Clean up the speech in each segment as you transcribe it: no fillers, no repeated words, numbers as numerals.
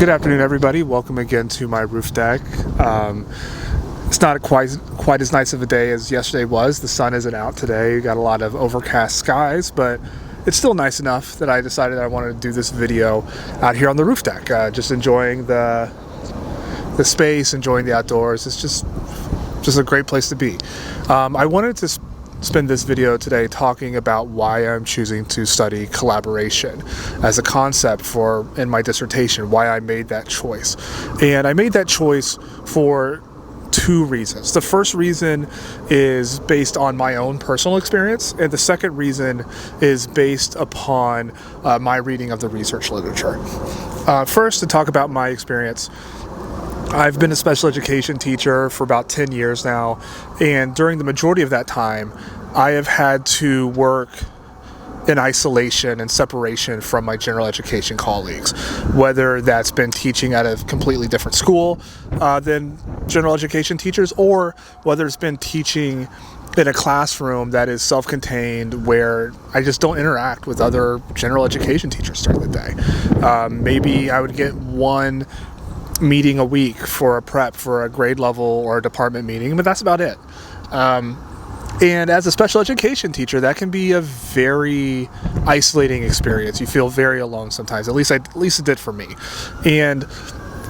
Good afternoon, everybody. Welcome again to my roof deck. It's not quite as nice of a day as yesterday was. The sun isn't out today. We got a lot of overcast skies, but it's still nice enough that I decided I wanted to do this video out here on the roof deck, just enjoying the space, enjoying the outdoors. It's just a great place to be. I wanted to spend this video today talking about why I'm choosing to study collaboration as a concept in my dissertation, why I made that choice. And I made that choice for two reasons. The first reason is based on my own personal experience, and the second reason is based upon my reading of the research literature. First, to talk about my experience, I've been a special education teacher for about 10 years now, and during the majority of that time, I have had to work in isolation and separation from my general education colleagues, whether that's been teaching at a completely different school than general education teachers, or whether it's been teaching in a classroom that is self-contained where I just don't interact with other general education teachers during the day. Maybe I would get one meeting a week for a prep for a grade level or a department meeting, but that's about it. And as a special education teacher, that can be a very isolating experience. You feel very alone sometimes. At least it did for me. And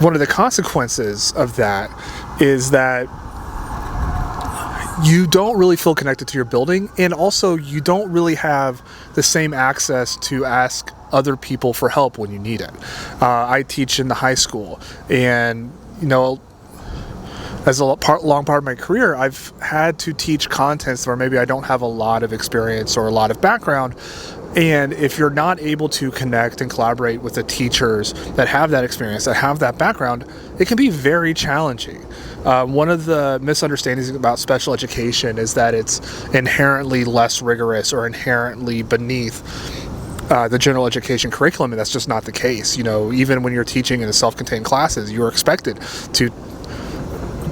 one of the consequences of that is that you don't really feel connected to your building, and also you don't really have the same access to ask other people for help when you need it. I teach in the high school, and as a long part of my career, I've had to teach contents where maybe I don't have a lot of experience or a lot of background. And if you're not able to connect and collaborate with the teachers that have that experience, that have that background, it can be very challenging. One of the misunderstandings about special education is that it's inherently less rigorous or inherently beneath the general education curriculum, and that's just not the case. Even when you're teaching in self-contained classes, you're expected to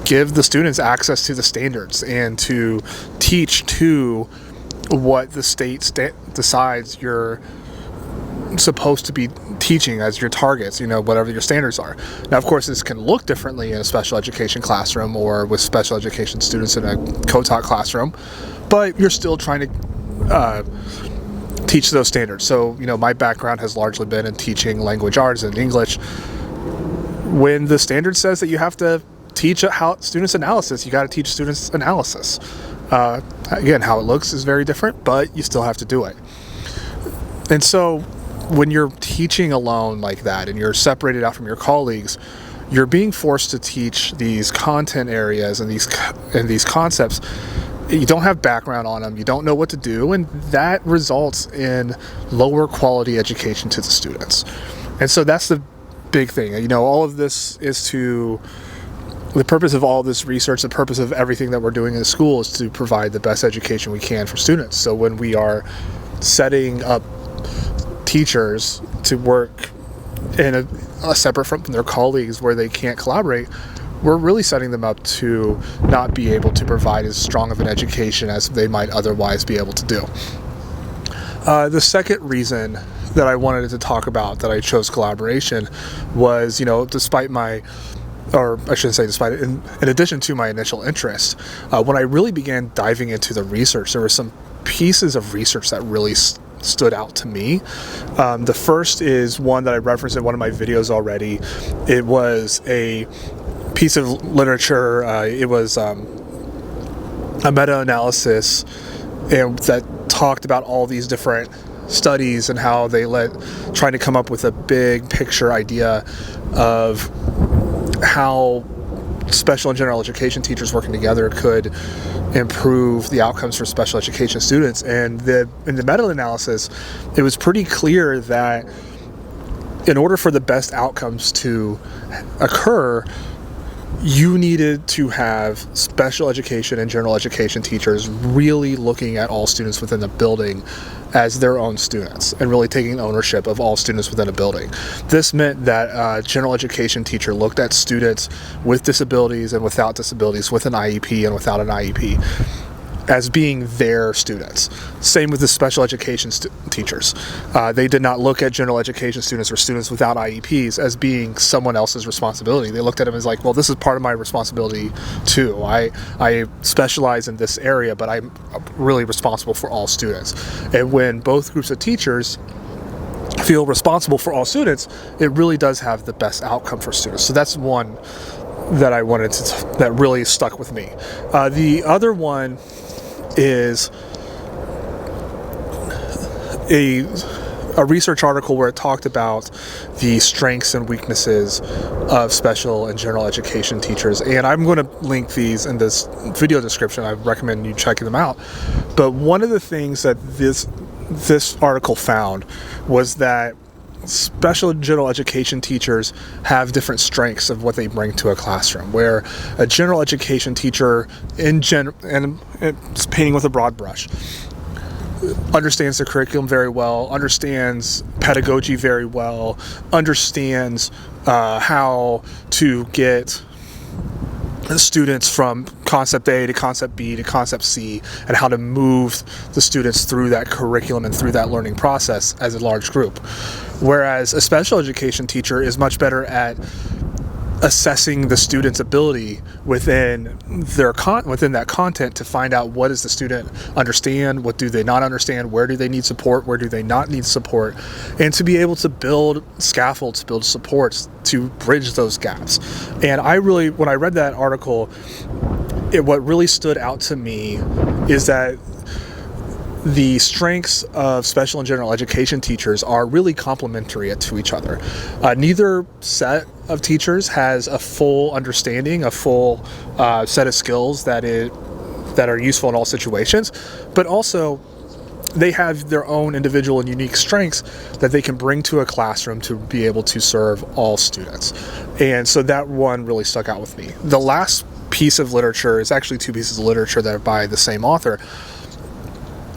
give the students access to the standards and to teach to what the state decides you're supposed to be teaching as your targets, whatever your standards are. Now, of course, this can look differently in a special education classroom or with special education students in a co-taught classroom, but you're still trying to teach those standards. So, my background has largely been in teaching language arts and English. When the standard says that you have to teach students analysis, you got to teach students analysis. Again, how it looks is very different, but you still have to do it. And so when you're teaching alone like that and you're separated out from your colleagues, you're being forced to teach these content areas and these concepts. You don't have background on them, you don't know what to do, and that results in lower quality education to the students. And so that's the big thing. All of this is the purpose of all this research, the purpose of everything that we're doing in the school is to provide the best education we can for students. So when we are setting up teachers to work in a separate from their colleagues where they can't collaborate, we're really setting them up to not be able to provide as strong of an education as they might otherwise be able to do. The second reason that I wanted to talk about that I chose collaboration was, despite in addition to my initial interest, when I really began diving into the research, there were some pieces of research that really stood out to me. The first is one that I referenced in one of my videos already. It was a piece of literature. It was a meta-analysis that talked about all these different studies and how they trying to come up with a big picture idea of how special and general education teachers working together could improve the outcomes for special education students. And in the meta-analysis, it was pretty clear that in order for the best outcomes to occur, you needed to have special education and general education teachers really looking at all students within the building as their own students and really taking ownership of all students within a building. This meant that a general education teacher looked at students with disabilities and without disabilities, with an IEP and without an IEP, as being their students. Same with the special education teachers. They did not look at general education students or students without IEPs as being someone else's responsibility. They looked at them as like, well, this is part of my responsibility too. I specialize in this area, but I'm really responsible for all students. And when both groups of teachers feel responsible for all students, it really does have the best outcome for students. So that's one that I wanted to, that really stuck with me. The other one is a research article where it talked about the strengths and weaknesses of special and general education teachers. And I'm going to link these in this video description. I recommend you checking them out. But one of the things that this article found was that special and general education teachers have different strengths of what they bring to a classroom, where a general education teacher and it's painting with a broad brush, understands the curriculum very well, understands pedagogy very well, understands how to get students from concept A to concept B to concept C, and how to move the students through that curriculum and through that learning process as a large group. Whereas a special education teacher is much better at assessing the student's ability within that content to find out what does the student understand, what do they not understand, where do they need support, where do they not need support, and to be able to build scaffolds, build supports to bridge those gaps. And when I read that article, what really stood out to me is that the strengths of special and general education teachers are really complementary to each other. Neither set of teachers has a full understanding, a full set of skills that are useful in all situations, but also they have their own individual and unique strengths that they can bring to a classroom to be able to serve all students. And so that one really stuck out with me. The last piece of literature is actually two pieces of literature that are by the same author,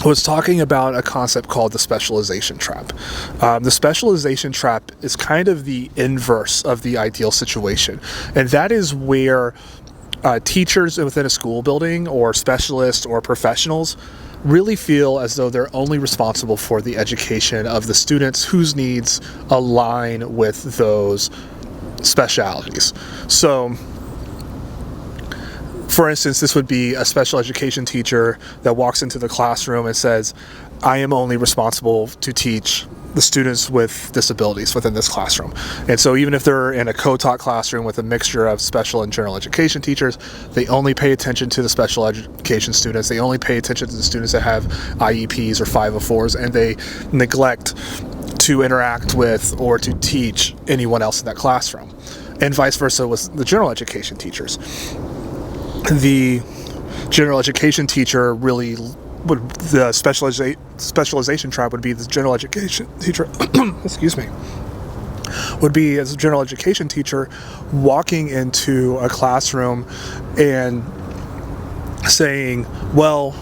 was talking about a concept called the specialization trap. The specialization trap is kind of the inverse of the ideal situation. And that is where teachers within a school building or specialists or professionals really feel as though they're only responsible for the education of the students whose needs align with those specialities. So, for instance, this would be a special education teacher that walks into the classroom and says, I am only responsible to teach the students with disabilities within this classroom. And so even if they're in a co-taught classroom with a mixture of special and general education teachers, they only pay attention to the special education students. They only pay attention to the students that have IEPs or 504s, and they neglect to interact with or to teach anyone else in that classroom. And vice versa with the general education teachers. The general education teacher really would, the specialization trap would be the general education teacher, excuse me, would be as a general education teacher walking into a classroom and saying, well,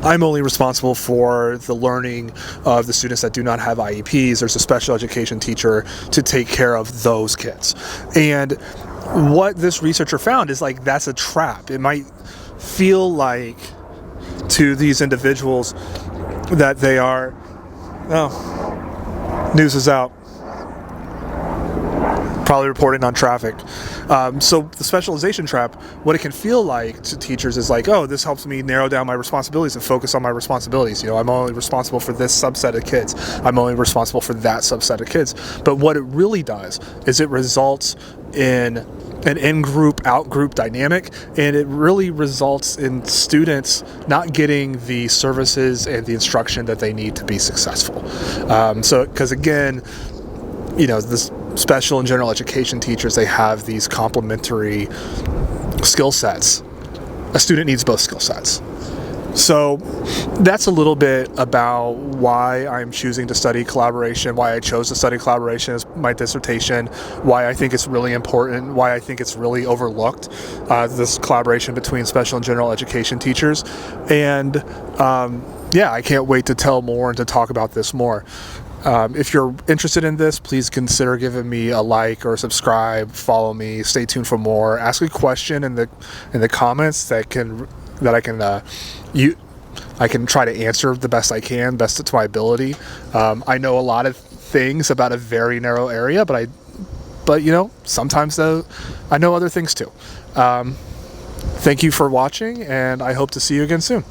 I'm only responsible for the learning of the students that do not have IEPs. There's a special education teacher to take care of those kids. And what this researcher found is like, that's a trap. It might feel like to these individuals that they are, news is out. Probably reporting on traffic. So the specialization trap, what it can feel like to teachers is like, oh, this helps me narrow down my responsibilities and focus on my responsibilities. I'm only responsible for this subset of kids. I'm only responsible for that subset of kids. But what it really does is it results in an in-group, out-group dynamic, and it really results in students not getting the services and the instruction that they need to be successful. Because again, this special and general education teachers, they have these complementary skill sets. A student needs both skill sets. So that's a little bit about why I'm choosing to study collaboration, why I chose to study collaboration as my dissertation, why I think it's really important, why I think it's really overlooked, this collaboration between special and general education teachers. And I can't wait to tell more and to talk about this more. If you're interested in this, please consider giving me a like or subscribe, follow me, stay tuned for more. Ask a question in the comments that I can I can try to answer the best I can, best to my ability. I know a lot of things about a very narrow area, but sometimes though, I know other things too. Thank you for watching, and I hope to see you again soon.